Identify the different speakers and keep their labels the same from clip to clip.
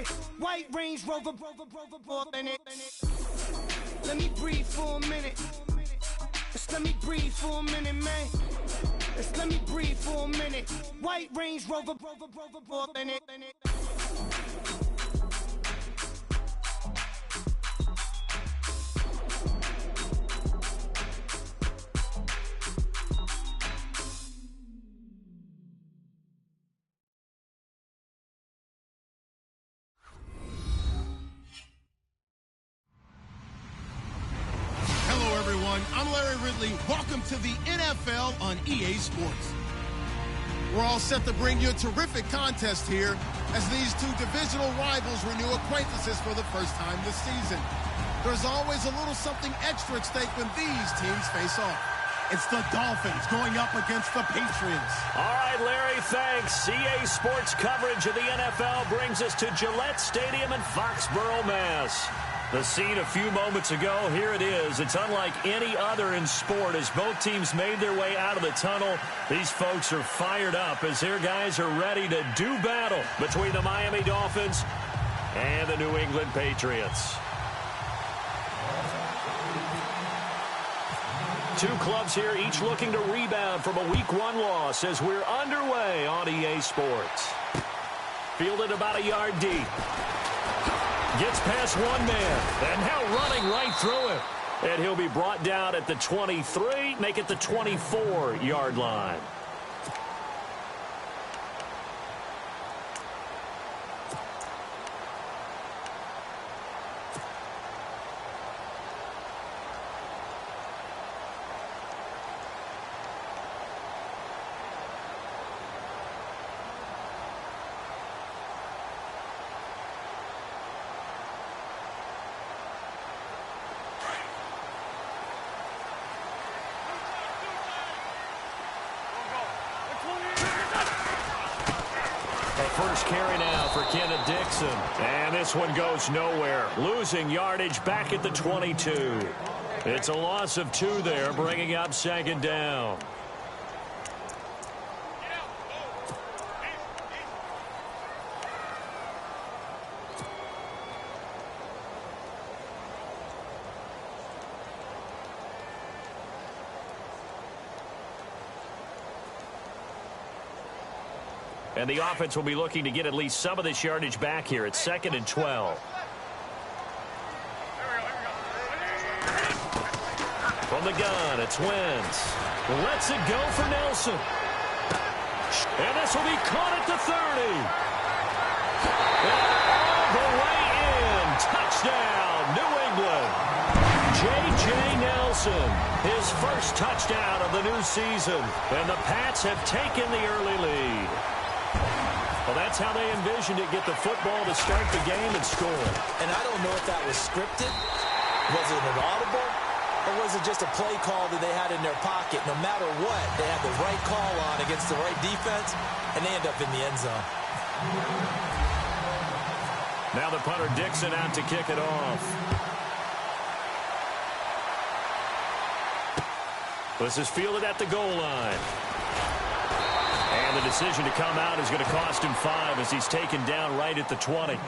Speaker 1: minute. White Range Rover, minute. Let me breathe for a minute. Just let me breathe for a minute, man. Just let me breathe for a minute. White Range Rover, minute.
Speaker 2: I'm Larry Ridley. Welcome to the NFL on EA Sports. We're all set to bring you a terrific contest here as these two divisional rivals renew acquaintances for the first time this season. There's always a little something extra at stake when these teams face off. It's the Dolphins going up against the Patriots.
Speaker 3: All right, Larry, thanks. EA Sports coverage of the NFL brings us to Gillette Stadium in Foxborough, Mass. The scene a few moments ago, here it is. It's unlike any other in sport as both teams made their way out of the tunnel. These folks are fired up as their guys are ready to do battle between the Miami Dolphins and the New England Patriots. Two clubs here, each looking to rebound from a Week 1 loss as we're underway on EA Sports. Fielded about a yard deep. Gets past one man, and now running right through him. And he'll be brought down at the 23, make it the 24-yard line. First carry now for Kenneth Dixon. And this one goes nowhere. Losing yardage back at the 22. It's a loss of 2 there, bringing up second down. And the offense will be looking to get at least some of this yardage back here. It's 2nd and 12. From the gun, it's Wentz. Lets it go for Nelson. And this will be caught at the 30. All the way in. Touchdown, New England. J.J. Nelson, his first touchdown of the new season. And the Pats have taken the early lead. Well, that's how they envisioned it, get the football to start the game and score.
Speaker 4: And I don't know if that was scripted. Was it an audible? Or was it just a play call that they had in their pocket? No matter what, they had the right call on against the right defense, and they end up in the end zone.
Speaker 3: Now the punter Dixon out to kick it off. This is fielded at the goal line. And the decision to come out is going to cost him 5 as he's taken down right at the 20.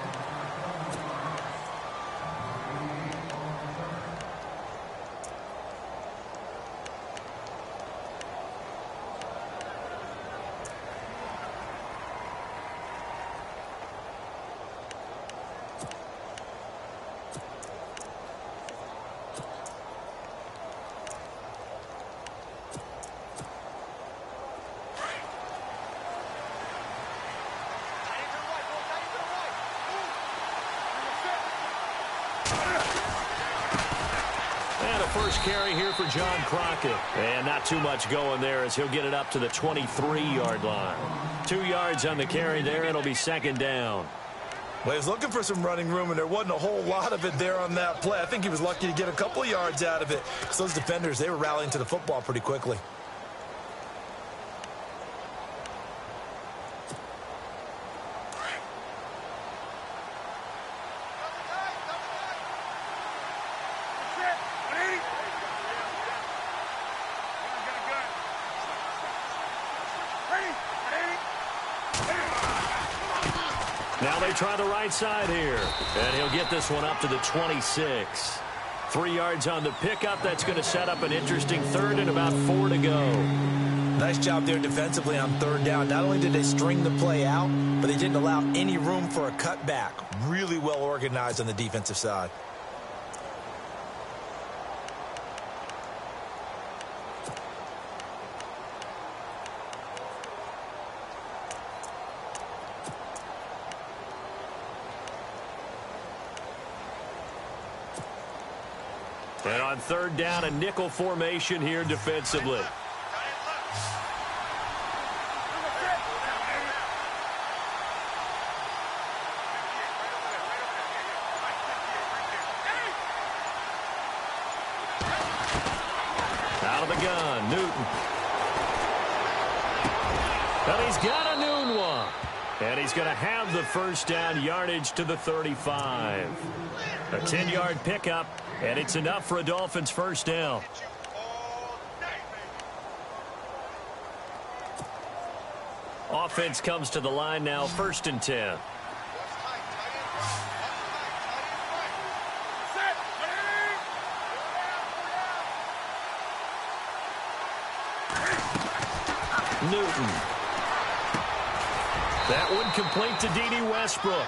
Speaker 3: First carry here for John Crockett. And not too much going there as he'll get it up to the 23-yard line. 2 yards on the carry there. It'll be second down.
Speaker 4: Well, he was looking for some running room, and there wasn't a whole lot of it there on that play. I think he was lucky to get a couple of yards out of it. So those defenders, they were rallying to the football pretty quickly.
Speaker 3: Now they try the right side here. And he'll get this one up to the 26. 3 yards on the pickup. That's going to set up an interesting third and about 4 to go.
Speaker 4: Nice job there defensively on third down. Not only did they string the play out, but they didn't allow any room for a cutback. Really well organized on the defensive side.
Speaker 3: And on third down, a nickel formation here defensively. Out of the gun, Newton. And he's got a noon one. And he's going to have the first down, yardage to the 35. A 10-yard pickup, and it's enough for a Dolphins first down. Offense comes to the line now, 1st and 10. Newton. That one complete to D.D. Westbrook.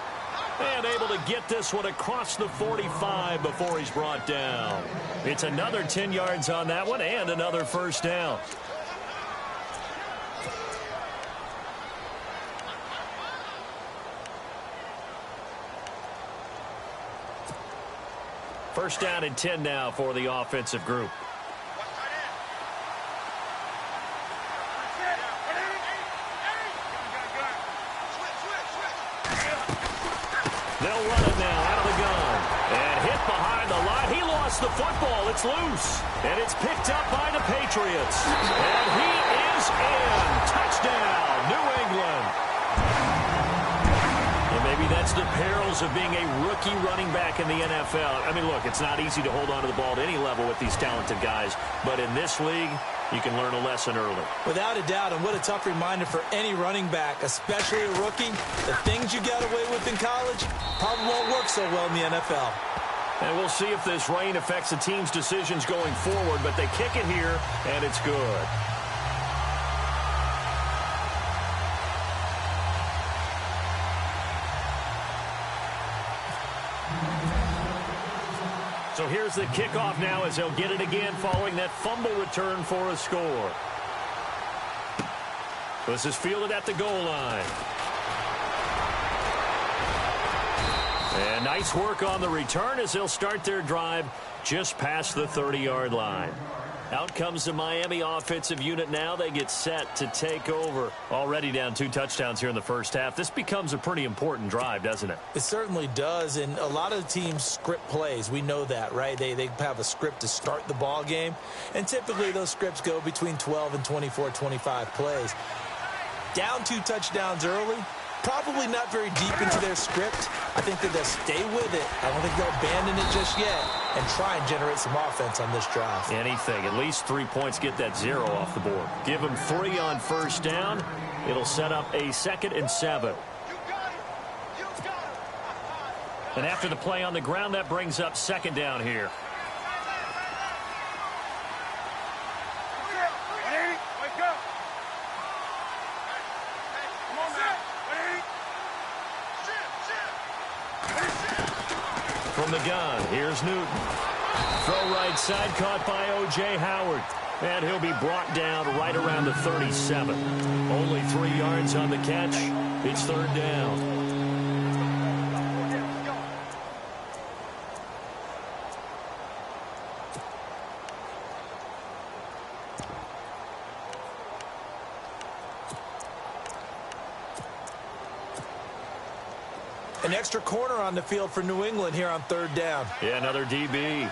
Speaker 3: And able to get this one across the 45 before he's brought down. It's another 10 yards on that one and another first down. First down and 10 now for the offensive group. They'll run it now out of the gun. And hit behind the line. He lost the football. It's loose. And it's picked up by the Patriots. And he is in. Touchdown, New England. And maybe that's the perils of being a rookie running back in the NFL. I mean, look, it's not easy to hold on to the ball at any level with these talented guys. But in this league, you can learn a lesson early. Without a doubt, and what a tough reminder for any running back, especially a rookie. The things you got away with in college probably won't work so well in the NFL. And we'll see if this rain affects the team's decisions going forward, but they kick it here, and it's good. So here's the kickoff now as they'll get it again following that fumble return for a score. This is fielded at the goal line. And nice work on the return as they'll start their drive just past the 30-yard line. Out comes the Miami offensive unit now. They get set to take over. Already down 2 touchdowns here in the first half. This becomes a pretty important drive, doesn't it? It certainly does, and a lot of teams script plays. We know that, right? They have a script to start the ball game, and typically those scripts go between 12 and 24, 25 plays. Down 2 touchdowns early, probably not very deep into their script. I think that they'll stay with it. I don't think they'll abandon it just yet and try and generate some offense on this drive. Anything. At least 3 points, get that 0 off the board. Give them 3 on first down. It'll set up a 2nd and 7. And after the play on the ground, that brings up 2nd down here. From the gun, here's Newton. Throw right side, caught by O.J. Howard. And he'll be brought down right around the 37. Only 3 yards on the catch. It's 3rd down. An extra corner on the field for New England here on 3rd down. Yeah, another DB.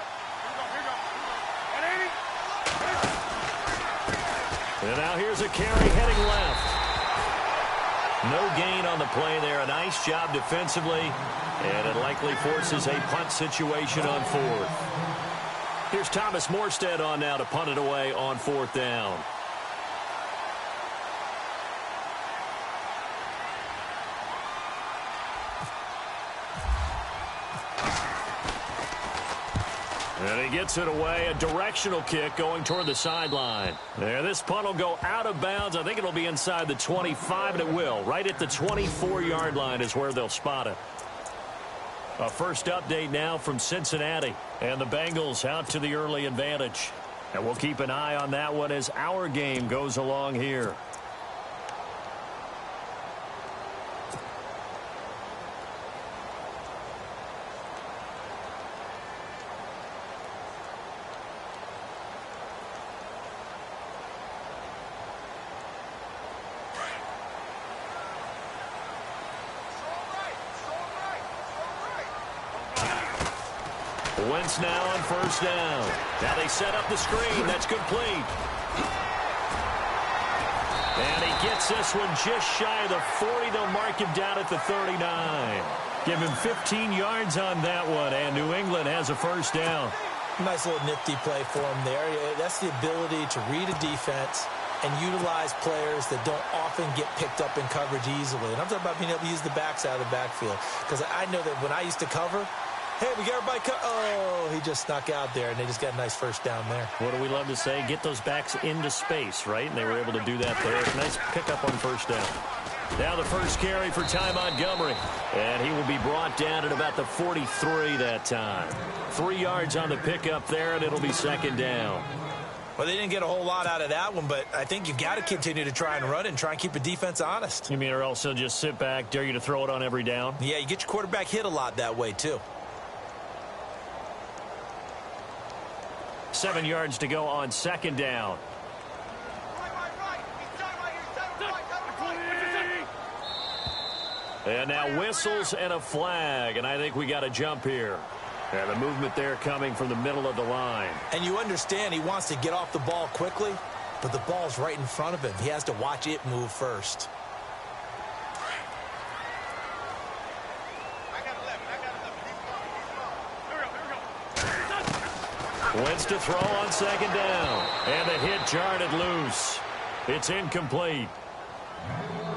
Speaker 3: And now here's a carry heading left. No gain on the play there. A nice job defensively. And it likely forces a punt situation on 4th. Here's Thomas Morstead on now to punt it away on 4th down. And he gets it away, a directional kick going toward the sideline. There, this punt will go out of bounds. I think it'll be inside the 25, and it will. Right at the 24-yard line is where they'll spot it. A first update now from Cincinnati. And the Bengals out to the early advantage. And we'll keep an eye on that one as our game goes along here. Wentz now on first down. Now they set up the screen. That's complete. And he gets this one just shy of the 40. They'll mark him down at the 39. Give him 15 yards on that one, and New England has a first down.
Speaker 4: Nice little nifty play for him there. That's the ability to read a defense and utilize players that don't often get picked up in coverage easily. And I'm talking about being able to use the backs out of the backfield. Because I know that when I used to cover, hey, we got everybody oh, he just snuck out there, and they just got a nice first down there.
Speaker 3: What do we love to say? Get those backs into space, right? And they were able to do that there. Nice pickup on first down. Now the first carry for Ty Montgomery. And he will be brought down at about the 43 that time. 3 yards on the pickup there, and it'll be second down.
Speaker 4: Well, they didn't get a whole lot out of that one, but I think you've got to continue to try and run and try and keep the defense honest.
Speaker 3: You mean or else they'll just sit back, dare you to throw it on every down?
Speaker 4: Yeah, you get your quarterback hit a lot that way, too.
Speaker 3: 7 yards to go on second down. And now whistles and a flag, and I think we got a jump here. And the movement there coming from the middle of the line.
Speaker 4: And you understand he wants to get off the ball quickly, but the ball's right in front of him. He has to watch it move first.
Speaker 3: Wentz to throw on second down. And the hit jarred loose. It's incomplete.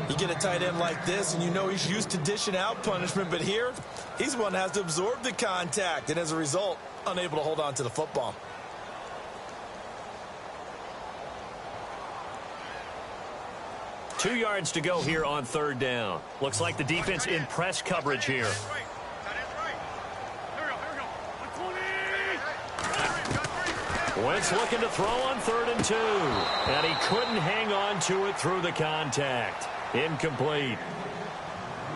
Speaker 4: You get a tight end like this, and you know he's used to dishing out punishment, but here, he's the one that has to absorb the contact, and as a result, unable to hold on to the football.
Speaker 3: Two yards to go here on third down. Looks like the defense in press coverage here. Wentz looking to throw on 3rd and 2. And he couldn't hang on to it through the contact. Incomplete.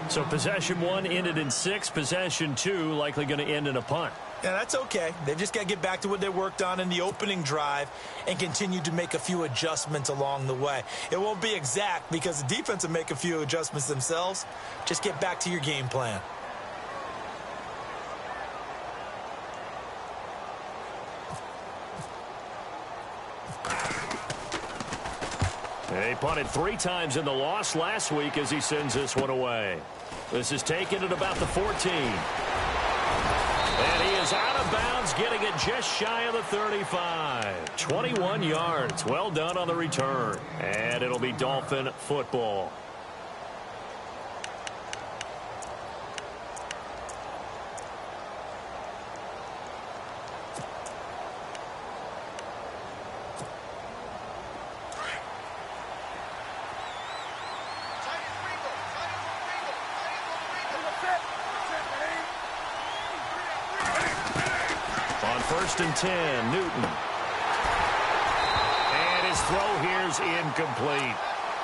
Speaker 3: So possession 1 ended in 6. Possession 2 likely going to end in a punt.
Speaker 4: Yeah, that's okay. They've just got to get back to what they worked on in the opening drive and continue to make a few adjustments along the way. It won't be exact because the defense will make a few adjustments themselves. Just get back to your game plan.
Speaker 3: He punted 3 times in the loss last week as he sends this one away. This is taken at about the 14. And he is out of bounds, getting it just shy of the 35. 21 yards. Well done on the return. And it'll be Dolphin football. First and 10, Newton. And his throw here's incomplete.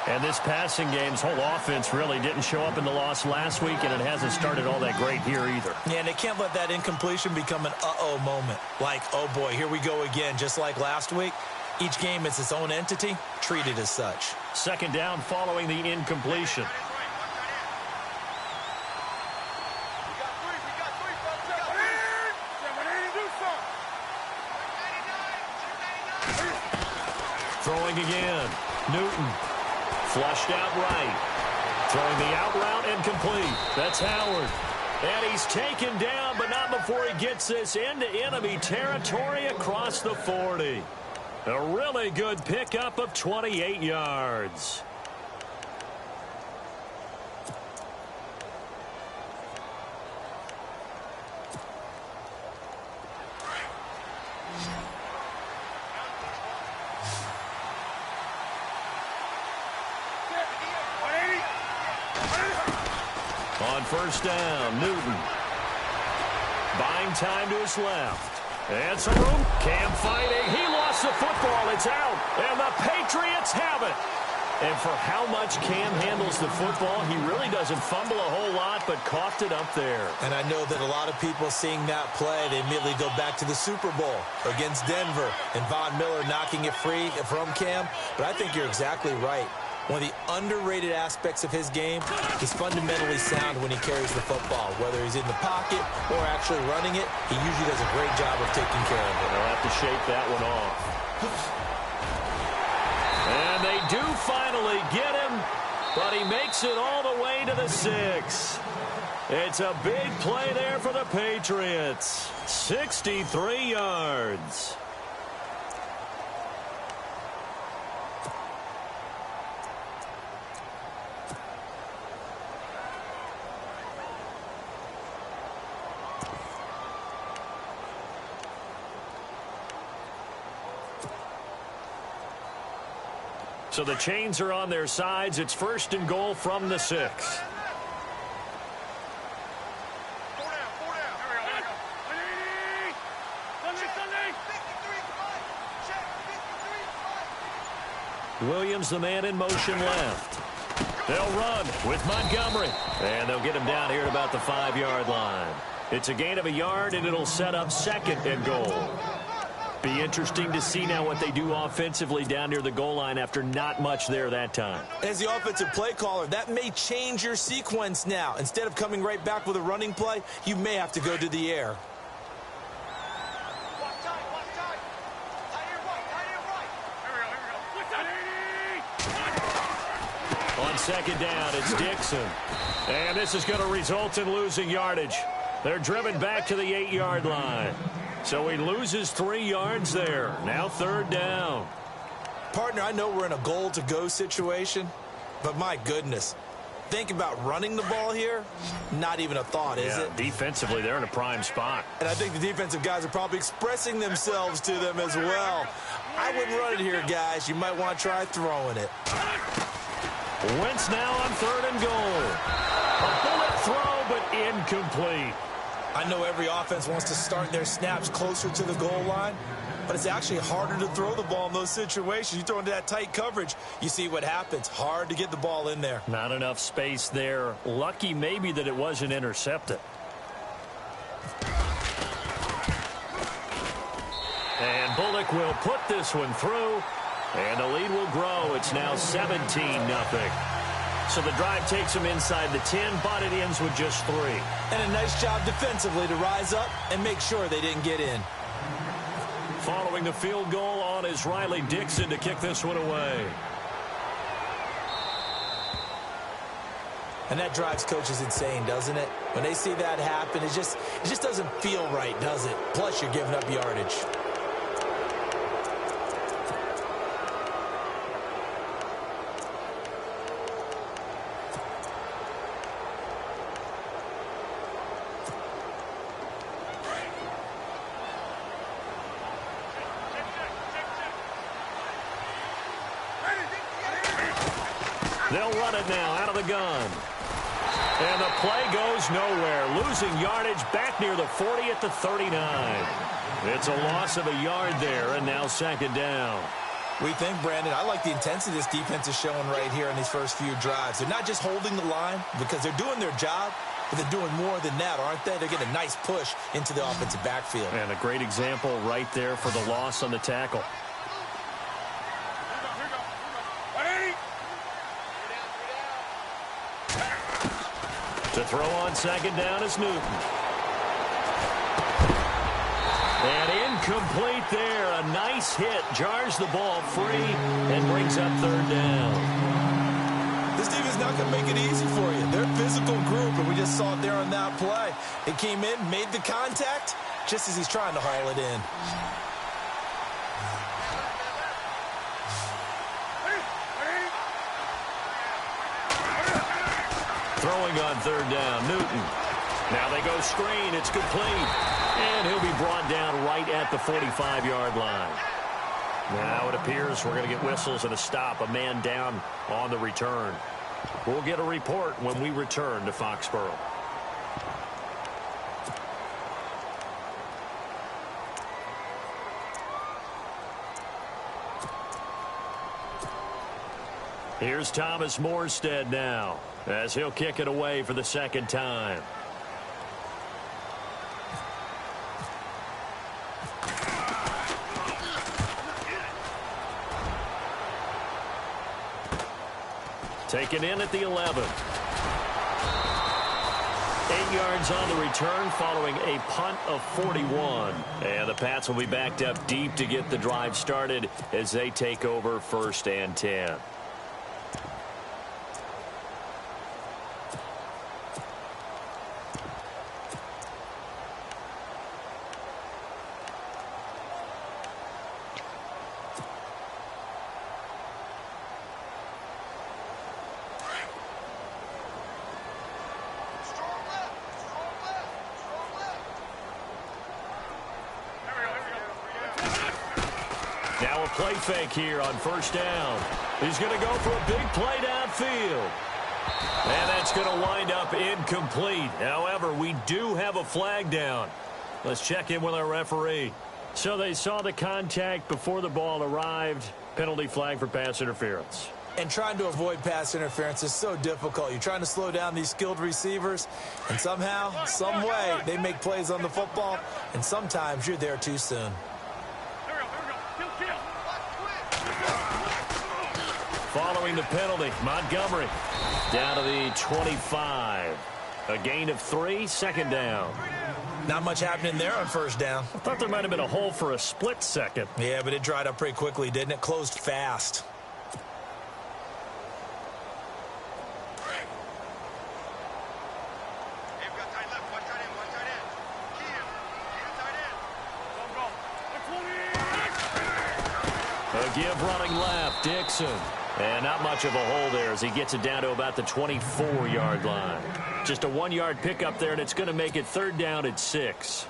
Speaker 3: And this passing game's whole offense really didn't show up in the loss last week, and it hasn't started all that great here either.
Speaker 4: Yeah, and they can't let that incompletion become an uh-oh moment. Like, oh boy, here we go again, just like last week. Each game is its own entity, treated as such.
Speaker 3: Second down following the incompletion. Throwing again. Newton. Flushed out right. Throwing the out route and complete. That's Howard. And he's taken down, but not before he gets this into enemy territory across the 40. A really good pickup of 28 yards. On first down, Newton. Buying time to his left. And some room. Cam fighting. He lost the football. It's out. And the Patriots have it. And for how much Cam handles the football, he really doesn't fumble a whole lot, but coughed it up there.
Speaker 4: And I know that a lot of people seeing that play, they immediately go back to the Super Bowl against Denver and Von Miller knocking it free from Cam. But I think you're exactly right. One of the underrated aspects of his game, he's fundamentally sound when he carries the football. Whether he's in the pocket or actually running it, he usually does a great job of taking care of it.
Speaker 3: They'll have to shake that one off. And they do finally get him, but he makes it all the way to the 6. It's a big play there for the Patriots. 63 yards. So the chains are on their sides. It's first and goal from the 6. Williams, the man in motion left. They'll run with Montgomery. And they'll get him down here at about the 5-yard line. It's a gain of a yard, and it'll set up second and goal. Be interesting to see now what they do offensively down near the goal line after not much there that time.
Speaker 4: As the offensive play caller, that may change your sequence now. Instead of coming right back with a running play, you may have to go to the air.
Speaker 3: On second down, it's Dixon. And this is going to result in losing yardage. They're driven back to the 8-yard line. So he loses 3 yards there. Now third down.
Speaker 4: Partner, I know we're in a goal-to-go situation, but my goodness. Think about running the ball here. Not even a thought, is it?
Speaker 3: Defensively, they're in a prime spot.
Speaker 4: And I think the defensive guys are probably expressing themselves to them as well. I wouldn't run it here, guys. You might want to try throwing it.
Speaker 3: Wentz now on third and goal. A bullet throw, but incomplete.
Speaker 4: I know every offense wants to start their snaps closer to the goal line, but it's actually harder to throw the ball in those situations. You throw into that tight coverage, you see what happens. Hard to get the ball in there.
Speaker 3: Not enough space there. Lucky maybe that it wasn't intercepted. And Bullock will put this one through, and the lead will grow. It's now 17-0. So the drive takes them inside the 10, but it ends with just 3.
Speaker 4: And a nice job defensively to rise up and make sure they didn't get in.
Speaker 3: Following the field goal on is Riley Dixon to kick this one away.
Speaker 4: And that drives coaches insane, doesn't it? When they see that happen, it just doesn't feel right, does it? Plus, you're giving up yardage.
Speaker 3: They'll run it now out of the gun. And the play goes nowhere. Losing yardage back near the 40 at the 39. It's a loss of a yard there, and now second down.
Speaker 4: We think, Brandon, I like the intensity this defense is showing right here in these first few drives. They're not just holding the line because they're doing their job, but they're doing more than that, aren't they? They're getting a nice push into the offensive backfield.
Speaker 3: And a great example right there for the loss on the tackle. To throw on second down is Newton. And incomplete there. A nice hit. Jars the ball free and brings up third down.
Speaker 4: This team is not going to make it easy for you. They're a physical group, and we just saw it there on that play. It came in, made the contact, just as he's trying to haul it in.
Speaker 3: Throwing on third down, Newton. Now they go screen. It's complete. And he'll be brought down right at the 45-yard line. Now it appears we're going to get whistles and a stop. A man down on the return. We'll get a report when we return to Foxborough. Here's Thomas Morstead now, as he'll kick it away for the second time. Taken in at the 11. 8 yards on the return following a punt of 41. And the Pats will be backed up deep to get the drive started as they take over 1st and 10. Now a play fake here on 1st down. He's going to go for a big play downfield. And that's going to wind up incomplete. However, we do have a flag down. Let's check in with our referee. So they saw the contact before the ball arrived. Penalty flag for pass interference.
Speaker 4: And trying to avoid pass interference is so difficult. You're trying to slow down these skilled receivers, and somehow, some way, they make plays on the football, and sometimes you're there too soon.
Speaker 3: Following the penalty, Montgomery down to the 25. A gain of 3, 2nd down.
Speaker 4: Not much happening there on 1st down.
Speaker 3: I thought there might have been a hole for a split second.
Speaker 4: Yeah, but it dried up pretty quickly, didn't it? Closed fast.
Speaker 3: A give running left, Dixon. And not much of a hole there as he gets it down to about the 24-yard line. Just a 1-yard pickup there, and it's going to make it 3rd down at 6.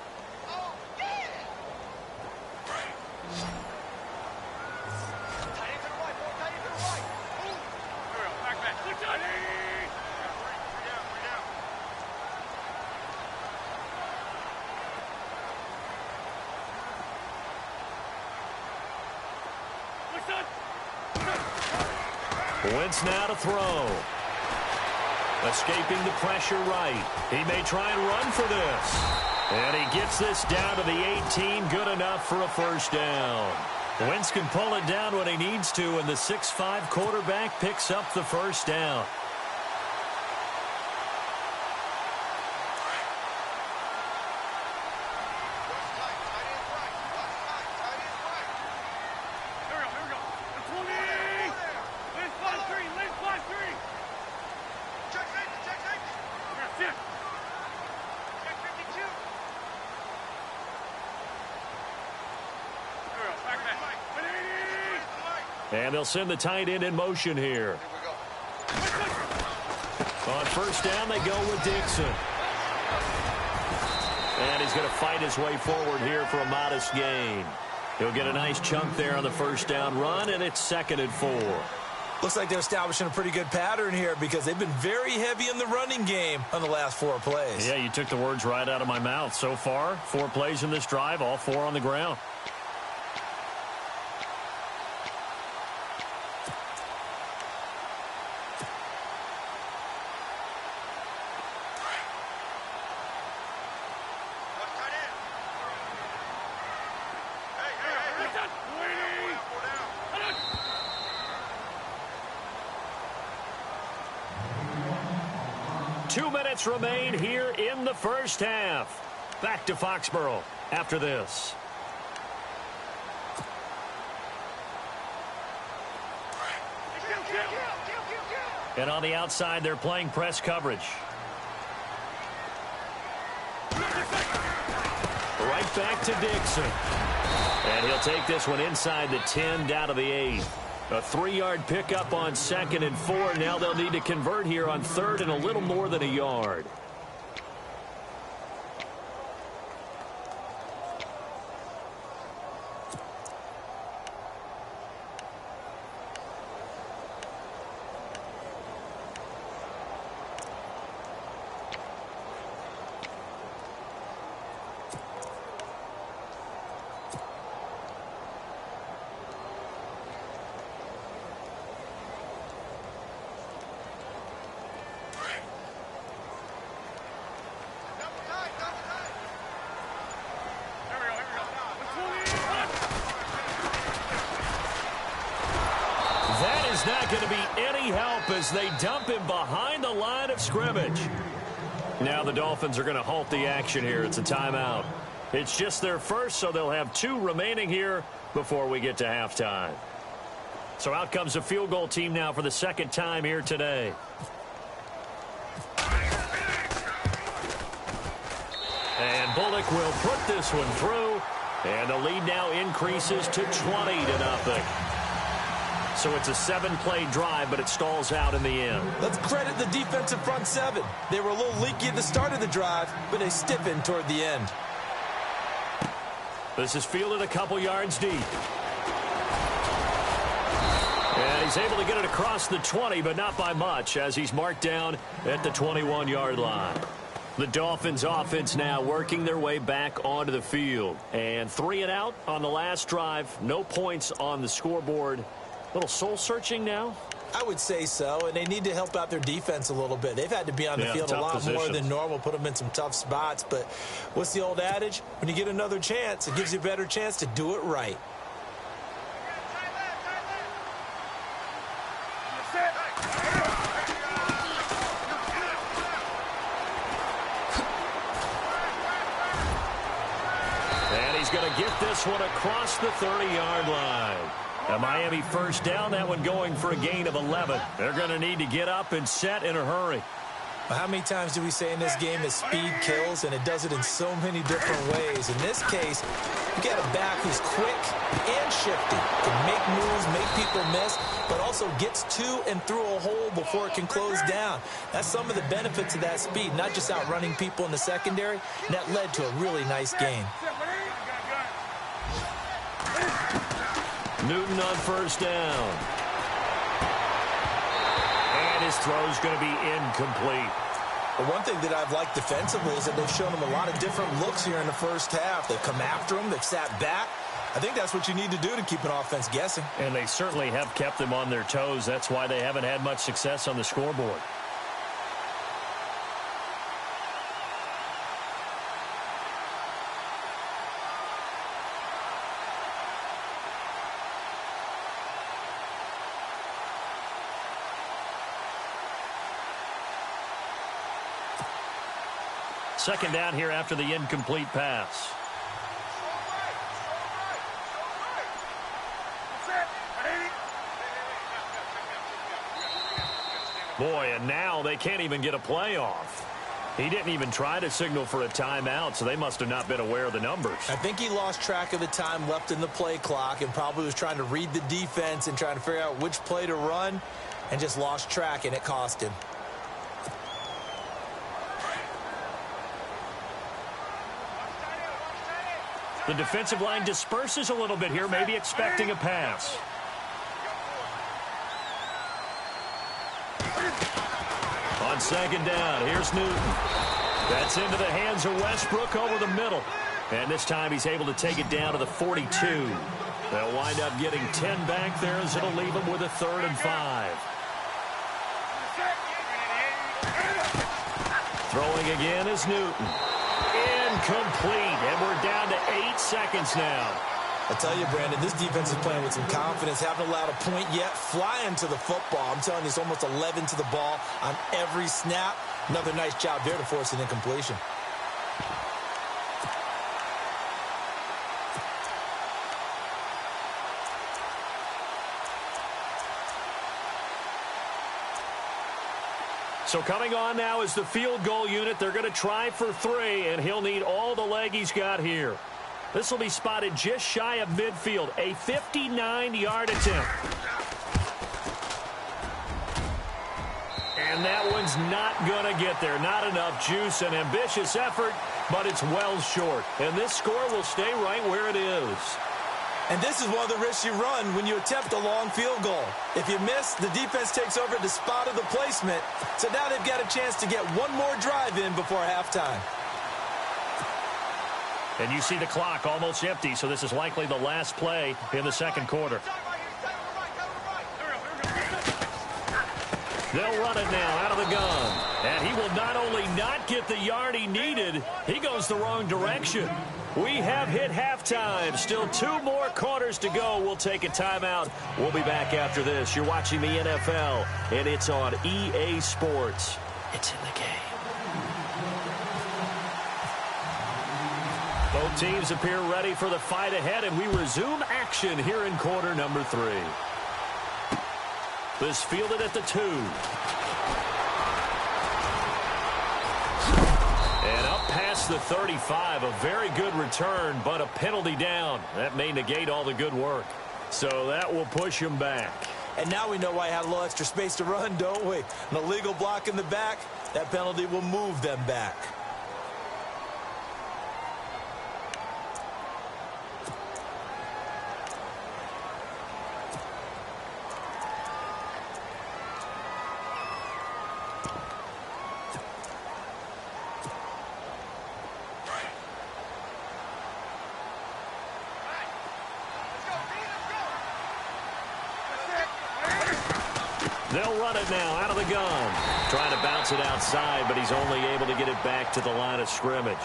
Speaker 3: Wentz now to throw. Escaping the pressure right. He may try and run for this. And he gets this down to the 18. Good enough for a 1st down. Wentz can pull it down when he needs to, and the 6'5" quarterback picks up the 1st down. And they'll send the tight end in motion here. On 1st down, they go with Dixon. And he's going to fight his way forward here for a modest gain. He'll get a nice chunk there on the 1st down run, and it's 2nd and 4.
Speaker 4: Looks like they're establishing a pretty good pattern here because they've been very heavy in the running game on the last 4 plays.
Speaker 3: Yeah, you took the words right out of my mouth. So far, 4 plays in this drive, all 4 on the ground. Remain here in the 1st half. Back to Foxborough after this. And on the outside, they're playing press coverage. Right back to Dixon. And he'll take this one inside the 10 down to the 8. A 3-yard pickup on 2nd and 4. Now they'll need to convert here on 3rd and a little more than a yard. up as they dump him behind the line of scrimmage. Now the Dolphins are going to halt the action here. It's a timeout. It's just their first, so they'll have 2 remaining here before we get to halftime. So out comes the field goal team now for the second time here today. And Bullock will put this one through. And the lead now increases to 20-0. So it's a 7-play drive, but it stalls out in the end.
Speaker 4: Let's credit the defensive front 7. They were a little leaky at the start of the drive, but they stiffened toward the end.
Speaker 3: This is fielded a couple yards deep. And he's able to get it across the 20, but not by much, as he's marked down at the 21-yard line. The Dolphins offense now working their way back onto the field. And 3 and out on the last drive. No points on the scoreboard. A little soul-searching now?
Speaker 4: I would say so, and they need to help out their defense a little bit. They've had to be on the field a lot more than normal, put them in some tough spots. But what's the old adage? When you get another chance, it gives you a better chance to do it right.
Speaker 3: Going to get this one across the 30-yard line. A Miami first down, that one going for a gain of 11. They're going to need to get up and set in a hurry.
Speaker 4: How many times do we say in this game that speed kills, and it does it in so many different ways? In this case, you got a back who's quick and shifty, can make moves, make people miss, but also gets to and through a hole before it can close down. That's some of the benefits of that speed, not just outrunning people in the secondary. And that led to a really nice game.
Speaker 3: Newton on first down. And his throw's going to be incomplete.
Speaker 4: Well, one thing that I've liked defensively is that they've shown him a lot of different looks here in the first half. They've come after him. They've sat back. I think that's what you need to do to keep an offense guessing.
Speaker 3: And they certainly have kept them on their toes. That's why they haven't had much success on the scoreboard. Second down here after the incomplete pass. Boy, and now they can't even get a play off. He didn't even try to signal for a timeout, so they must have not been aware of the numbers.
Speaker 4: I think he lost track of the time left in the play clock and probably was trying to read the defense and trying to figure out which play to run and just lost track, and it cost him.
Speaker 3: The defensive line disperses a little bit here, maybe expecting a pass. On second down, here's Newton. That's into the hands of Westbrook over the middle. And this time he's able to take it down to the 42. They'll wind up getting 10 back there as it'll leave them with a 3rd and 5. Throwing again is Newton. Incomplete, and we're down to 8 seconds now.
Speaker 4: I tell you, Brandon, this defense is playing with some confidence. Haven't allowed a point yet. Flying to the football. I'm telling you, it's almost 11 to the ball on every snap. Another nice job there to force an incompletion.
Speaker 3: So coming on now is the field goal unit. They're going to try for 3, and he'll need all the leg he's got here. This will be spotted just shy of midfield. A 59-yard attempt. And that one's not going to get there. Not enough juice. An ambitious effort, but it's well short. And this score will stay right where it is.
Speaker 4: And this is one of the risks you run when you attempt a long field goal. If you miss, the defense takes over at the spot of the placement. So now they've got a chance to get one more drive in before halftime.
Speaker 3: And you see the clock almost empty, so this is likely the last play in the second quarter. They'll run it now out of the gun. And he will not only not get the yard he needed, he goes the wrong direction. We have hit halftime. Still 2 more quarters to go. We'll take a timeout. We'll be back after this. You're watching the NFL, and it's on EA Sports. It's in the game. Both teams appear ready for the fight ahead, and we resume action here in quarter number 3. This fielded at the 2. And up past the 35, a very good return, but a penalty down. That may negate all the good work. So that will push him back.
Speaker 4: And now we know why he had a little extra space to run, don't we? An illegal block in the back, that penalty will move them back.
Speaker 3: They'll run it now out of the gun. Trying to bounce it outside, but he's only able to get it back to the line of scrimmage.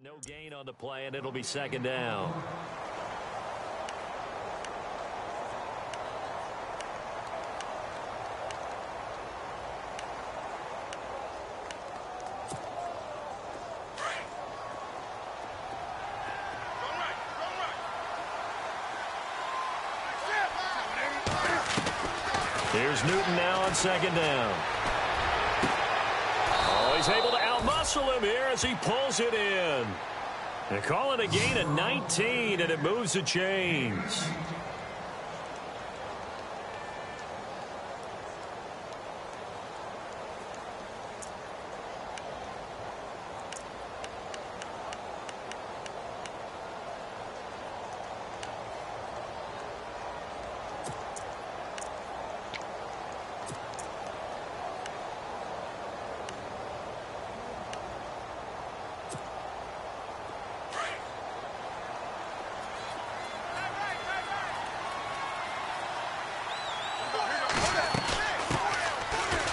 Speaker 3: No gain on the play, and it'll be second down. Here's Newton now on second down. Oh, he's able to outmuscle him here as he pulls it in. They call it a gain of 19, and it moves the chains.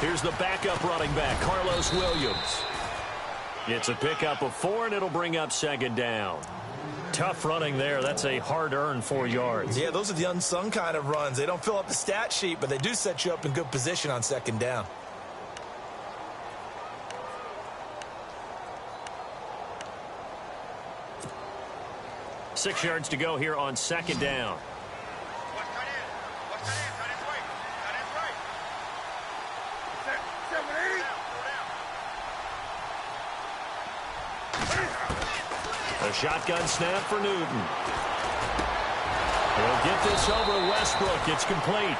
Speaker 3: Here's the backup running back, Carlos Williams. It's a pickup of 4, and it'll bring up second down. Tough running there. That's a hard-earned 4 yards.
Speaker 4: Yeah, those are the unsung kind of runs. They don't fill up the stat sheet, but they do set you up in good position on second down.
Speaker 3: Six yards to go here on second down. A shotgun snap for Newton. He'll get this over Westbrook. It's complete.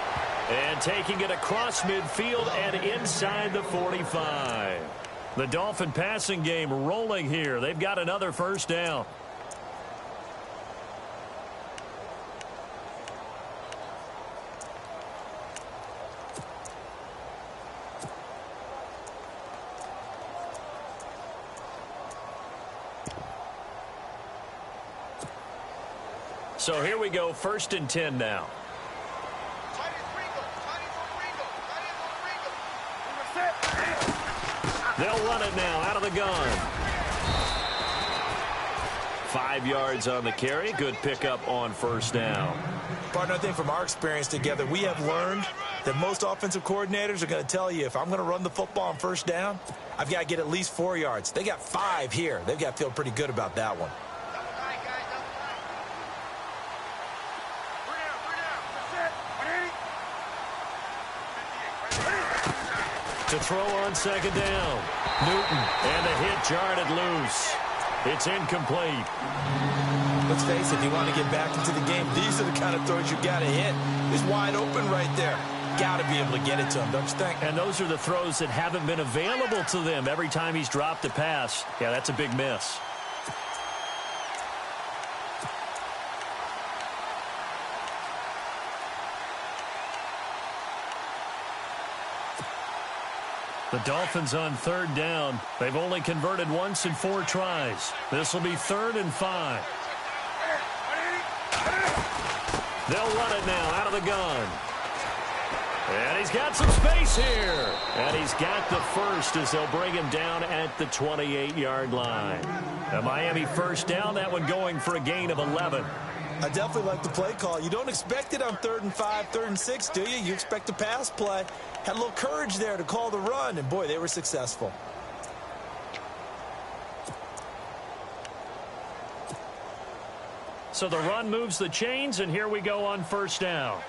Speaker 3: And taking it across midfield and inside the 45. The Dolphin passing game rolling here. They've got another first down. So here we go, 1st and 10 now. They'll run it now out of the gun. 5 yards on the carry. Good pickup on first down.
Speaker 4: Partner, I think from our experience together, we have learned that most offensive coordinators are going to tell you, if I'm going to run the football on first down, I've got to get at least 4 yards. They got 5 here. They've got to feel pretty good about that one.
Speaker 3: To throw on second down. Newton, and the hit jarred it loose. It's incomplete.
Speaker 4: Let's face it, if you want to get back into the game, these are the kind of throws you got to hit. He's wide open right there. Got to be able to get it to him, don't you think?
Speaker 3: And those are the throws that haven't been available to them every time he's dropped a pass. Yeah, that's a big miss. The Dolphins on third down. They've only converted once in 4 tries. This will be 3rd and 5. They'll run it now out of the gun. And he's got some space here. And he's got the first as they'll bring him down at the 28-yard line. A Miami first down, that one going for a gain of 11.
Speaker 4: I definitely like the play call. You don't expect it on 3rd and 5, 3rd and 6, do you? You expect a pass play. Had a little courage there to call the run, and boy, they were successful.
Speaker 3: So the run moves the chains, and here we go on first down.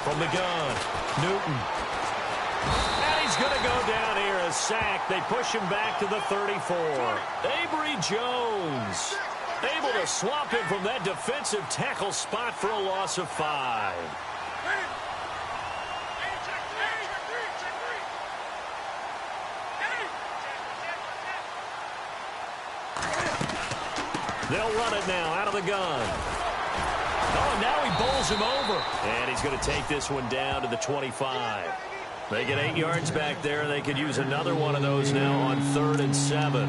Speaker 3: From the gun, Newton. And he's going to go down here, a sack. They push him back to the 34. Avery Jones able to swamp him from that defensive tackle spot for a loss of 5. They'll run it now out of the gun. Oh, and now he bowls him over. And he's going to take this one down to the 25. They get 8 yards back there, and they could use another one of those now on 3rd and 7.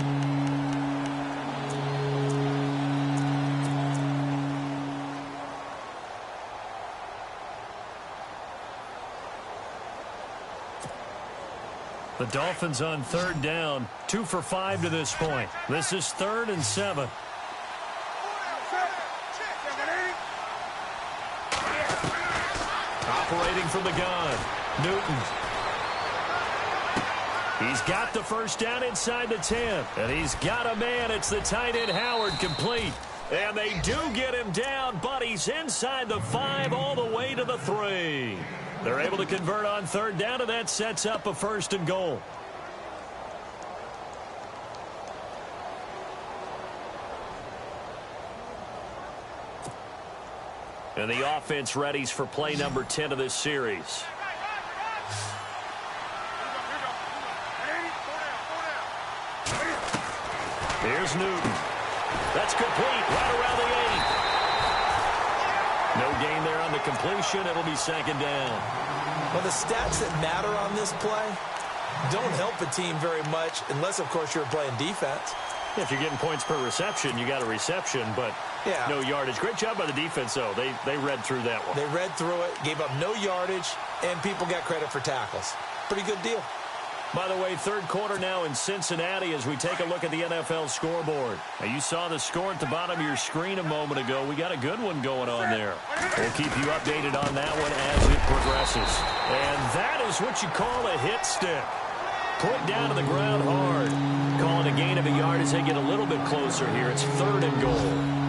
Speaker 3: The Dolphins on 3rd down, 2 for 5 to this point. This is 3rd and 7. Operating from the gun, Newton. He's got the first down inside the 10. And he's got a man. It's the tight end, Howard, complete. And they do get him down, but he's inside the 5 all the way to the 3. They're able to convert on 3rd down, and that sets up a 1st and goal. And the offense readies for play number 10 of this series. Here's Newton. That's complete right around the 8. No gain there on the completion. It'll be 2nd down.
Speaker 4: Well, the stats that matter on this play don't help a team very much unless, of course, you're playing defense.
Speaker 3: If you're getting points per reception, you got a reception, but no yardage. Great job by the defense, though. They read through that one.
Speaker 4: They read through it, gave up no yardage, and people got credit for tackles. Pretty good deal.
Speaker 3: By the way, 3rd quarter now in Cincinnati as we take a look at the NFL scoreboard. Now, you saw the score at the bottom of your screen a moment ago. We got a good one going on there. We'll keep you updated on that one as it progresses. And that is what you call a hit stick. Put down to the ground hard. Calling a gain of a yard as they get a little bit closer here. It's 3rd and goal.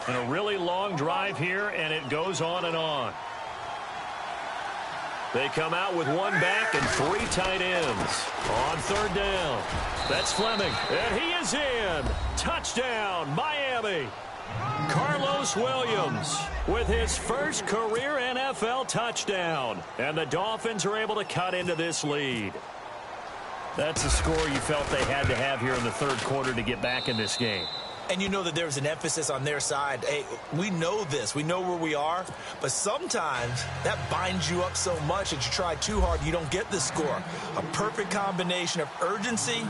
Speaker 3: And a really long drive here, and it goes on and on. They come out with 1 back and 3 tight ends. On 3rd down. That's Fleming. And he is in. Touchdown, Miami. Carlos Williams with his first career NFL touchdown. And the Dolphins are able to cut into this lead. That's a score you felt they had to have here in the 3rd quarter to get back in this game.
Speaker 4: And you know that there's an emphasis on their side. Hey, we know this. We know where we are. But sometimes that binds you up so much that you try too hard, you don't get the score. A perfect combination of urgency,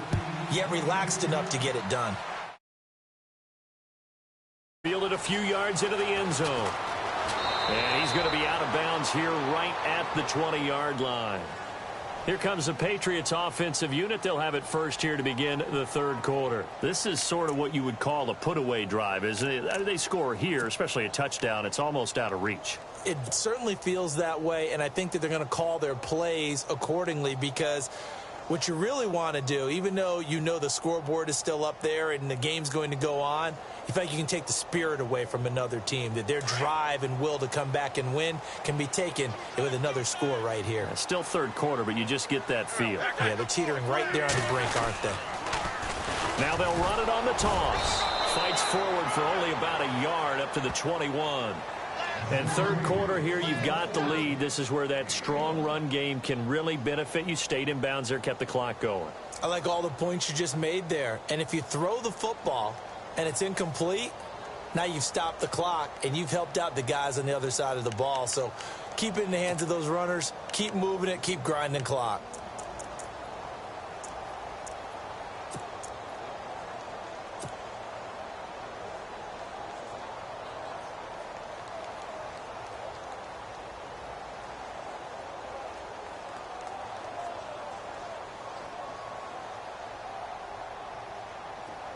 Speaker 4: yet relaxed enough to get it done.
Speaker 3: Fielded a few yards into the end zone. And he's going to be out of bounds here right at the 20-yard line. Here comes the Patriots offensive unit. They'll have it first here to begin the third quarter. This is sort of what you would call a put-away drive, isn't it? They score here, especially a touchdown. It's almost out of reach.
Speaker 4: It certainly feels that way, and I think that they're going to call their plays accordingly, because what you really want to do, even though you know the scoreboard is still up there and the game's going to go on, you feel like you can take the spirit away from another team, that their drive and will to come back and win can be taken with another score right here.
Speaker 3: It's still third quarter, but you just get that feel.
Speaker 4: Yeah, they're teetering right there on the brink, aren't they?
Speaker 3: Now they'll run it on the toss. Fights forward for only about a yard up to the 21. And third quarter here, you've got the lead. This is where that strong run game can really benefit you. Stayed in bounds there, kept the clock going.
Speaker 4: I like all the points you just made there. And if you throw the football and it's incomplete, now you've stopped the clock and you've helped out the guys on the other side of the ball. So keep it in the hands of those runners. Keep moving it. Keep grinding clock.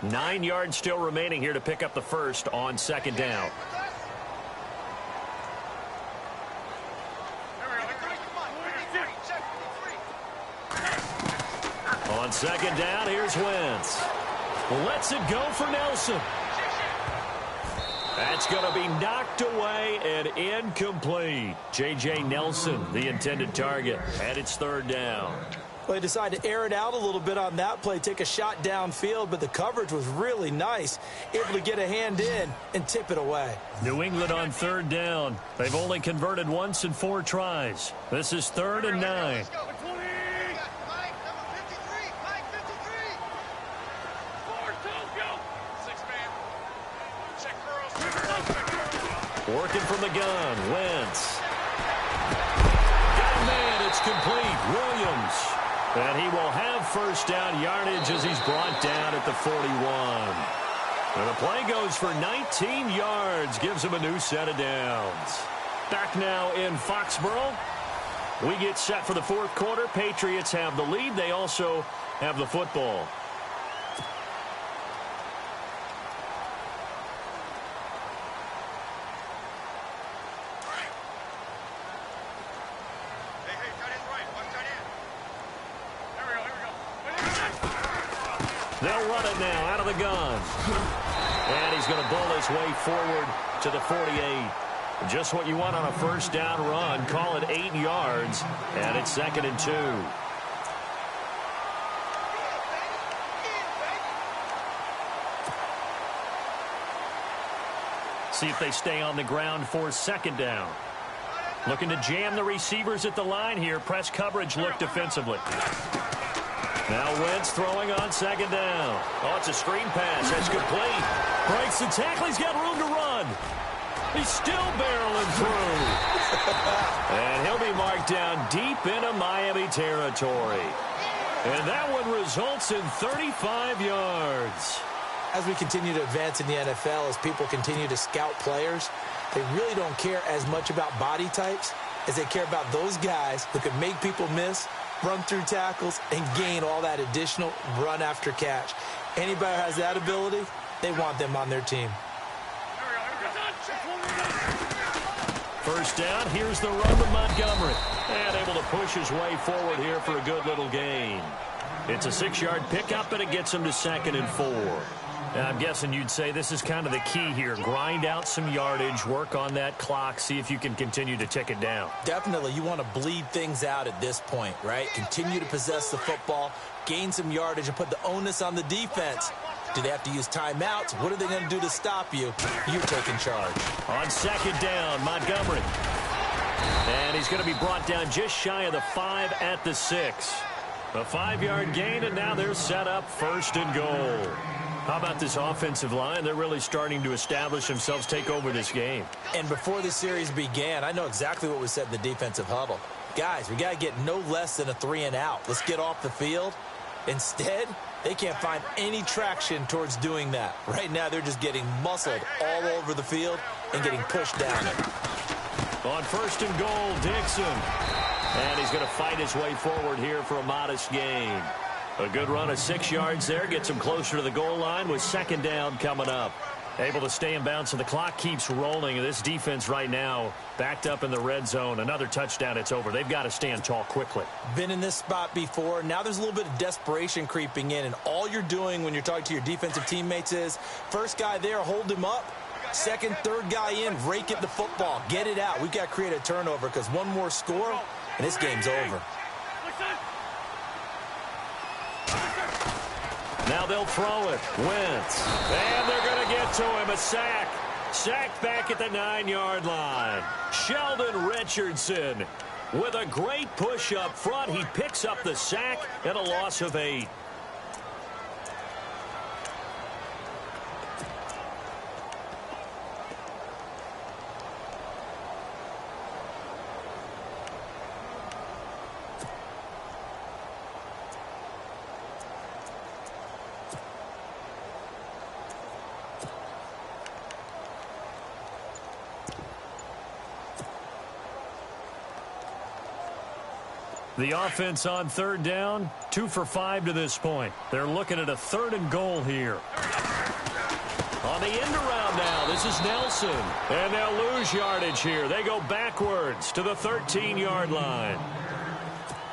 Speaker 3: Nine yards still remaining here to pick up the first on second down. On second down, here's Wentz. Lets it go for Nelson. That's going to be knocked away and incomplete. J.J. Nelson, the intended target, and it's third down.
Speaker 4: Well, they decided to air it out a little bit on that play, take a shot downfield, but the coverage was really nice, able to get a hand in and tip it away.
Speaker 3: New England on third down. They've only converted once in 4 tries. This is 3rd and 9. Working from the gun, Wentz. Got a man, it's complete. Williams. And he will have first down yardage as he's brought down at the 41. And the play goes for 19 yards, gives him a new set of downs. Back now in Foxborough. We get set for the fourth quarter. Patriots have the lead. They also have the football. They'll run it now out of the gun. And he's going to bull his way forward to the 48. Just what you want on a first down run. Call it 8 yards. And it's 2nd and 2. See if they stay on the ground for second down. Looking to jam the receivers at the line here. Press coverage look defensively. Now Wentz throwing on second down. Oh, it's a screen pass. That's complete. Breaks the tackle. He's got room to run. He's still barreling through. And he'll be marked down deep into Miami territory. And that one results in 35 yards.
Speaker 4: As we continue to advance in the NFL, as people continue to scout players, they really don't care as much about body types as they care about those guys who can make people miss, run through tackles, and gain all that additional run after catch. Anybody who has that ability, they want them on their team.
Speaker 3: First down, here's the run to Montgomery. And able to push his way forward here for a good little gain. It's a 6-yard pickup, and it gets him to 2nd and 4. I'm guessing you'd say this is kind of the key here. Grind out some yardage, work on that clock, see if you can continue to tick it down.
Speaker 4: Definitely. You want to bleed things out at this point, right? Continue to possess the football, gain some yardage, and put the onus on the defense. Do they have to use timeouts? What are they going to do to stop you? You're taking charge.
Speaker 3: On second down, Montgomery. And he's going to be brought down just shy of the 5 at the 6. A 5-yard gain, and now they're set up 1st and goal. How about this offensive line? They're really starting to establish themselves, take over this game.
Speaker 4: And before the series began, I know exactly what was said in the defensive huddle. Guys, we got to get no less than a 3-and-out. Let's get off the field. Instead, they can't find any traction towards doing that. Right now, they're just getting muscled all over the field and getting pushed down it.
Speaker 3: On 1st and goal, Dixon. And he's going to fight his way forward here for a modest gain. A good run of 6 yards there. Gets him closer to the goal line with second down coming up. Able to stay in bounds, so the clock keeps rolling. This defense right now backed up in the red zone. Another touchdown, it's over. They've got to stand tall quickly.
Speaker 4: Been in this spot before. Now there's a little bit of desperation creeping in, and all you're doing when you're talking to your defensive teammates is first guy there, hold him up. Second, third guy in, rake at the football. Get it out. We've got to create a turnover because one more score, and this game's over.
Speaker 3: Now they'll throw it. Wentz. And they're going to get to him. A sack. Sacked back at the 9-yard line. Sheldon Richardson with a great push up front. He picks up the sack and a loss of 8. The offense on third down, 2 for 5 to this point. They're looking at a 3rd and goal here. On the end around now, this is Nelson. And they'll lose yardage here. They go backwards to the 13-yard line.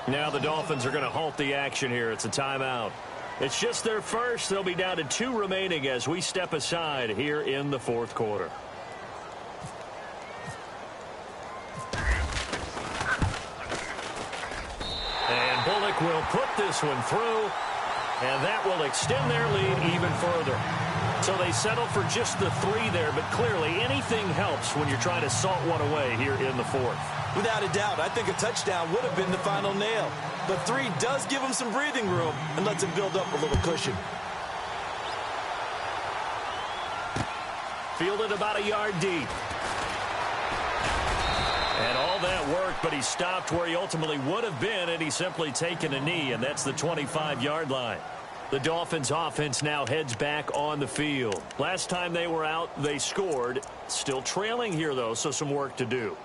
Speaker 3: Now the Dolphins are going to halt the action here. It's a timeout. It's just their first. They'll be down to 2 remaining as we step aside here in the 4th quarter. Bullock will put this one through, and that will extend their lead even further. So they settle for just the 3 there, but clearly anything helps when you're trying to salt one away here in the 4th.
Speaker 4: Without a doubt, I think a touchdown would have been the final nail. But 3 does give them some breathing room and lets them build up a little cushion.
Speaker 3: Fielded about a yard deep. And all that work, but he stopped where he ultimately would have been, and he's simply taken a knee, and that's the 25-yard line. The Dolphins offense now heads back on the field. Last time they were out, they scored. Still trailing here, though, so some work to do.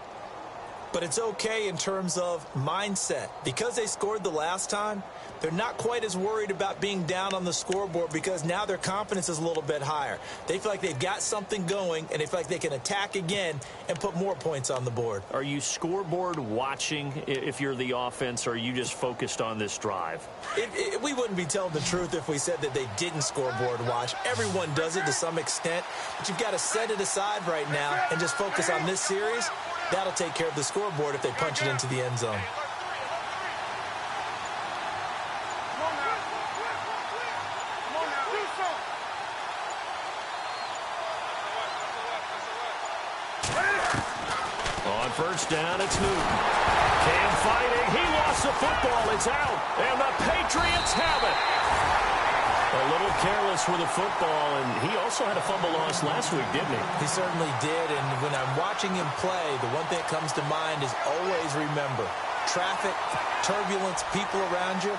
Speaker 4: But it's okay in terms of mindset. Because they scored the last time, they're not quite as worried about being down on the scoreboard because now their confidence is a little bit higher. They feel like they've got something going, and they feel like they can attack again and put more points on the board.
Speaker 3: Are you scoreboard watching if you're the offense, or are you just focused on this drive?
Speaker 4: We wouldn't be telling the truth if we said that they didn't scoreboard watch. Everyone does it to some extent, but you've got to set it aside right now and just focus on this series. That'll take care of the scoreboard if they punch it into the end zone.
Speaker 3: On first down, it's Newton. Cam fighting. He lost the football. It's out. And the Patriots have it. A little careless with the football, and he also had a fumble loss last week, didn't he?
Speaker 4: He certainly did, and when I'm watching him play, the one thing that comes to mind is always remember, traffic, turbulence, people around you,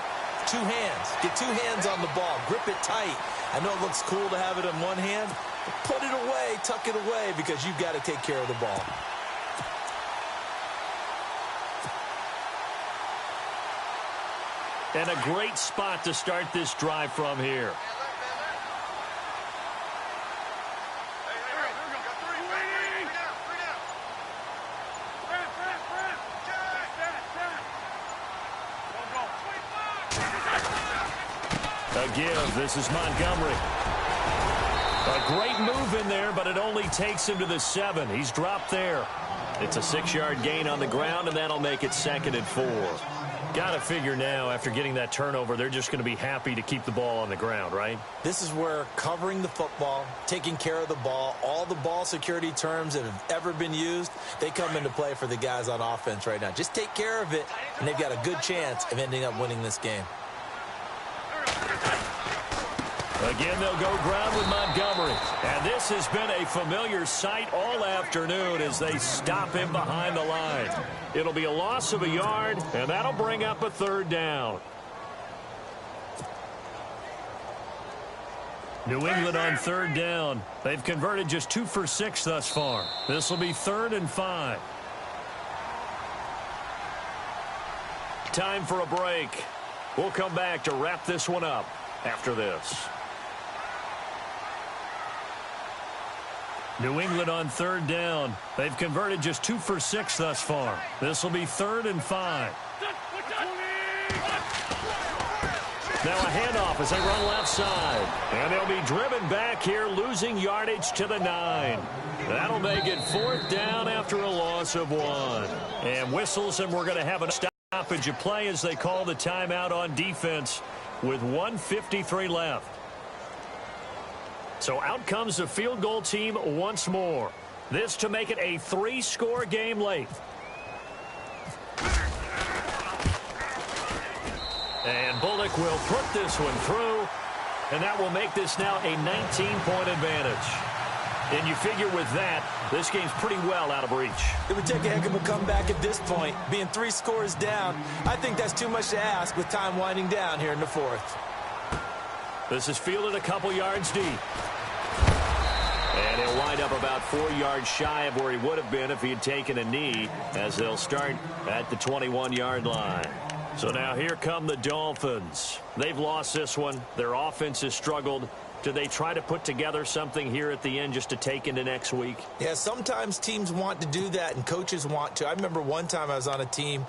Speaker 4: 2 hands. Get 2 hands on the ball. Grip it tight. I know it looks cool to have it in one hand, but put it away, tuck it away, because you've got to take care of the ball.
Speaker 3: And a great spot to start this drive from here. A give. This is Montgomery. A great move in there, but it only takes him to the 7. He's dropped there. It's a 6-yard gain on the ground, and that'll make it 2nd and 4. Got to figure now, after getting that turnover, they're just going to be happy to keep the ball on the ground, right?
Speaker 4: This is where covering the football, taking care of the ball, all the ball security terms that have ever been used, they come into play for the guys on offense right now. Just take care of it, and they've got a good chance of ending up winning this game.
Speaker 3: Again, they'll go ground with Montgomery. And this has been a familiar sight all afternoon as they stop him behind the line. It'll be a loss of a yard, and that'll bring up a 3rd down. New England on 3rd down. They've converted just 2 for 6 thus far. This will be 3rd and 5. Time for a break. We'll come back to wrap this one up after this. New England on third down. They've converted just 2 for 6 thus far. This will be 3rd and 5. Now a handoff as they run left side. And they'll be driven back here, losing yardage to the 9. That'll make it 4th down after a loss of 1. And whistles, and we're going to have a stoppage of play as they call the timeout on defense with 1:53 left. So out comes the field goal team once more. This to make it a 3-score game late. And Bullock will put this one through, and that will make this now a 19-point advantage. And you figure with that, this game's pretty well out of reach.
Speaker 4: It would take a heck of a comeback at this point. Being 3 scores down, I think that's too much to ask with time winding down here in the 4th.
Speaker 3: This is fielded a couple yards deep. And he'll wind up about 4 yards shy of where he would have been if he had taken a knee, as they'll start at the 21-yard line. So now here come the Dolphins. They've lost this one. Their offense has struggled. Do they try to put together something here at the end just to take into next week?
Speaker 4: Yeah, sometimes teams want to do that and coaches want to. I remember one time I was on a team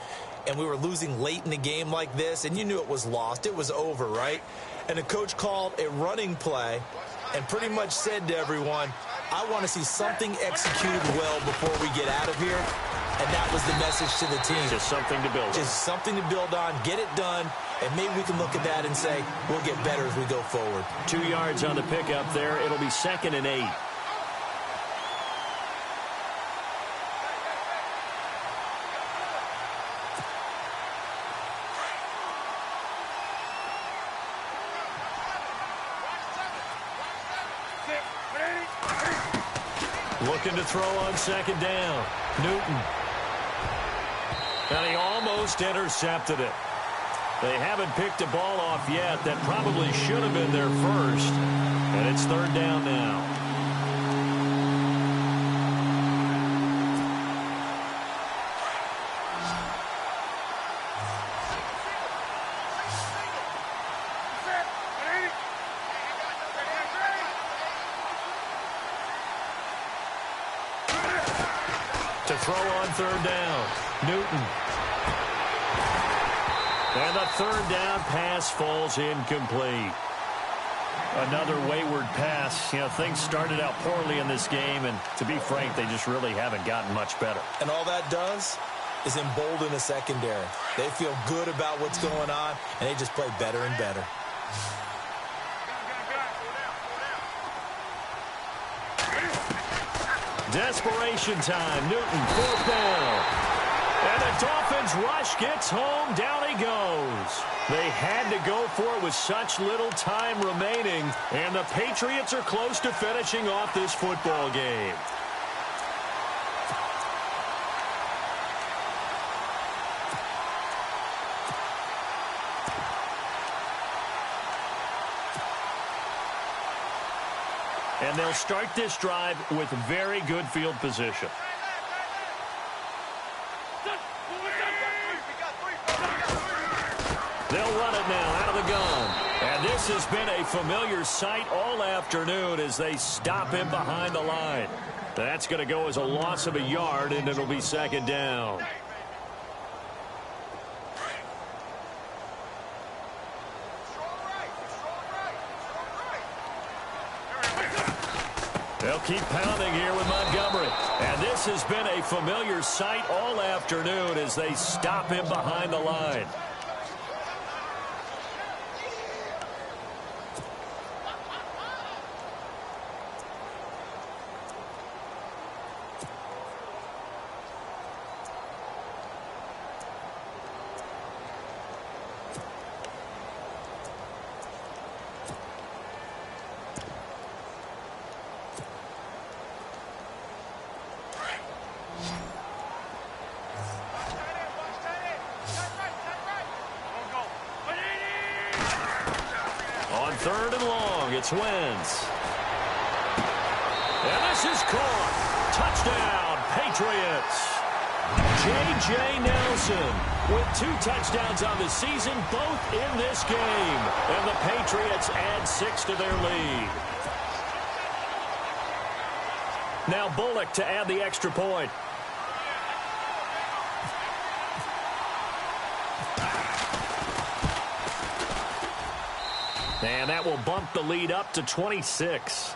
Speaker 4: and we were losing late in a game like this, and you knew it was lost. It was over, right? And the coach called a running play and pretty much said to everyone, I want to see something executed well before we get out of here. And that was the message to the team.
Speaker 3: Just something to build on.
Speaker 4: Just something to build on, get it done, and maybe we can look at that and say, we'll get better as we go forward.
Speaker 3: 2 yards on the pickup there. It'll be 2nd and 8. Looking to throw on 2nd down. Newton. And he almost intercepted it. They haven't picked a ball off yet. That probably should have been their first. And it's 3rd down now. To throw on 3rd down. Newton. And the 3rd down pass falls incomplete. Another wayward pass. You know, things started out poorly in this game, and to be frank, they just really haven't gotten much better.
Speaker 4: And all that does is embolden the secondary. They feel good about what's going on, and they just play better and better.
Speaker 3: Desperation time. Newton, 4th down. And the Dolphins rush gets home. Down he goes. They had to go for it with such little time remaining. And the Patriots are close to finishing off this football game. And they'll start this drive with very good field position. They'll run it now out of the gun. And this has been a familiar sight all afternoon as they stop him behind the line. That's going to go as a loss of a yard, and it'll be 2nd down. They'll keep pounding here with Montgomery. And this has been a familiar sight all afternoon as they stop him behind the line. On 3rd and long, it's Wentz. And this is caught. Touchdown, Patriots. J.J. Nelson with 2 touchdowns on the season, both in this game. And the Patriots add 6 to their lead. Now Bullock to add the extra point. And that will bump the lead up to 26.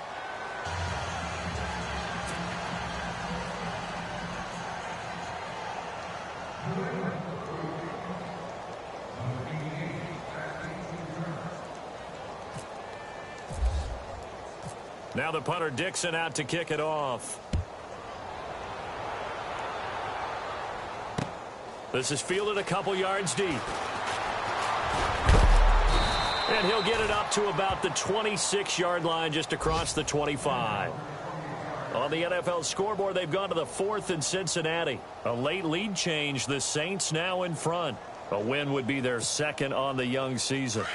Speaker 3: Now the punter Dixon out to kick it off. This is fielded a couple yards deep. And he'll get it up to about the 26-yard line, just across the 25. On the NFL scoreboard, they've gone to the 4th in Cincinnati. A late lead change. The Saints now in front. A win would be their 2nd on the young season.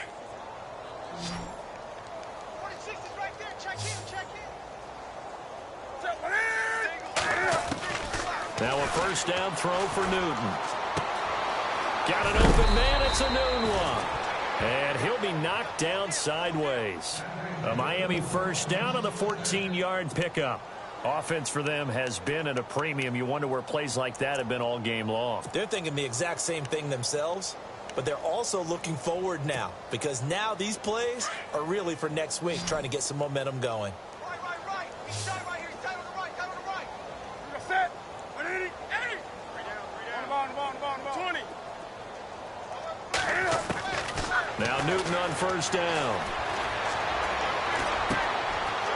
Speaker 1: 46 is right there. Check in.
Speaker 3: Now a first down throw for Newton. Got an open man. It's a noon one. And he'll be knocked down sideways. A Miami first down on the 14-yard pickup. Offense for them has been at a premium. You wonder where plays like that have been all game long.
Speaker 4: They're thinking the exact same thing themselves, but they're also looking forward now, because now these plays are really for next week, trying to get some momentum going.
Speaker 1: Right. He's down right here. He's down on the right. You're set. 180. 80. 3 down. 20.
Speaker 3: Now Newton on first down.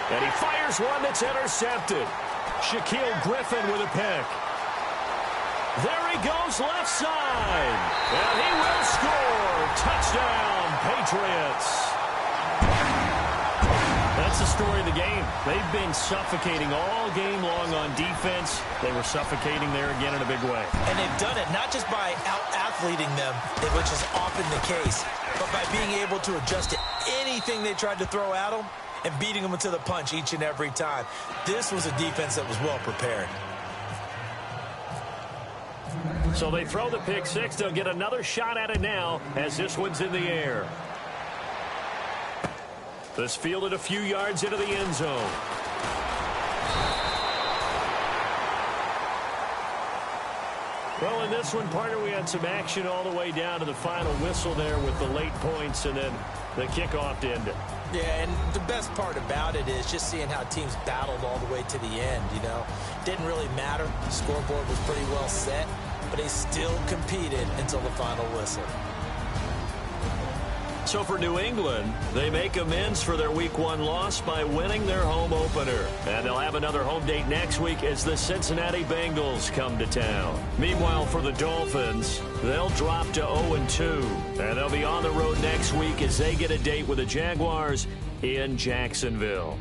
Speaker 3: And he fires one that's intercepted. Shaquille Griffin with a pick. There he goes left side. And he will score. Touchdown, Patriots. That's the story of the game. They've been suffocating all game long on defense. They were suffocating there again in a big way.
Speaker 4: And they've done it not just by out-athleting them, which is often the case, but by being able to adjust to anything they tried to throw at them and beating them to the punch each and every time. This was a defense that was well prepared.
Speaker 3: So they throw the pick six. They'll get another shot at it now as this one's in the air. This fielded a few yards into the end zone. Well, in this one, partner, we had some action all the way down to the final whistle there with the late points and then the kickoff to end it.
Speaker 4: Yeah, and the best part about it is just seeing how teams battled all the way to the end, you know. Didn't really matter. The scoreboard was pretty well set, but they still competed until the final whistle.
Speaker 3: So for New England, they make amends for their Week 1 loss by winning their home opener. And they'll have another home date next week as the Cincinnati Bengals come to town. Meanwhile, for the Dolphins, they'll drop to 0-2. And they'll be on the road next week as they get a date with the Jaguars in Jacksonville.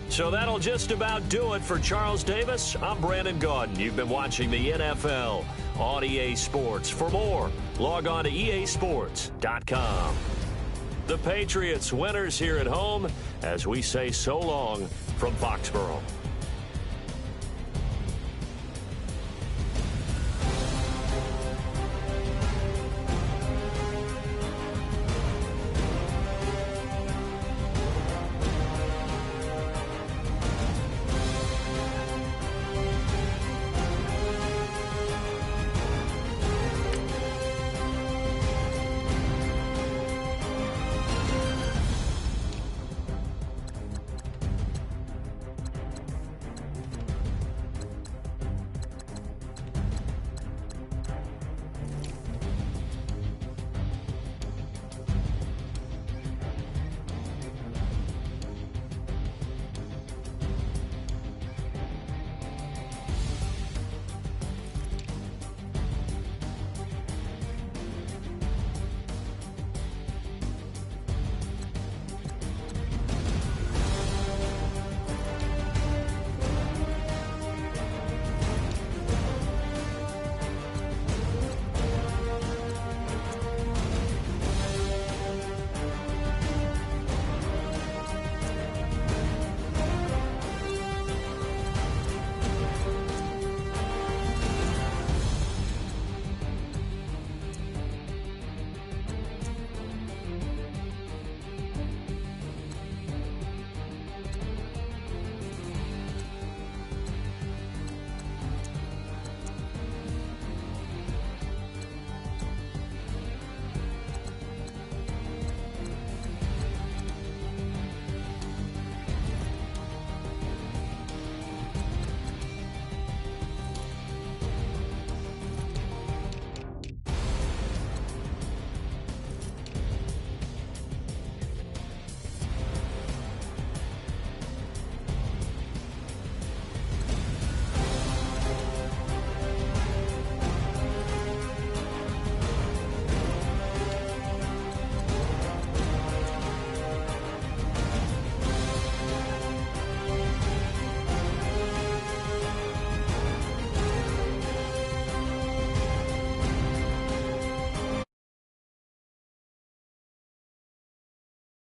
Speaker 3: So that'll just about do it for Charles Davis. I'm Brandon Gaudin. You've been watching the NFL on EA Sports. For more, log on to easports.com. The Patriots winners here at home as we say so long from Foxborough.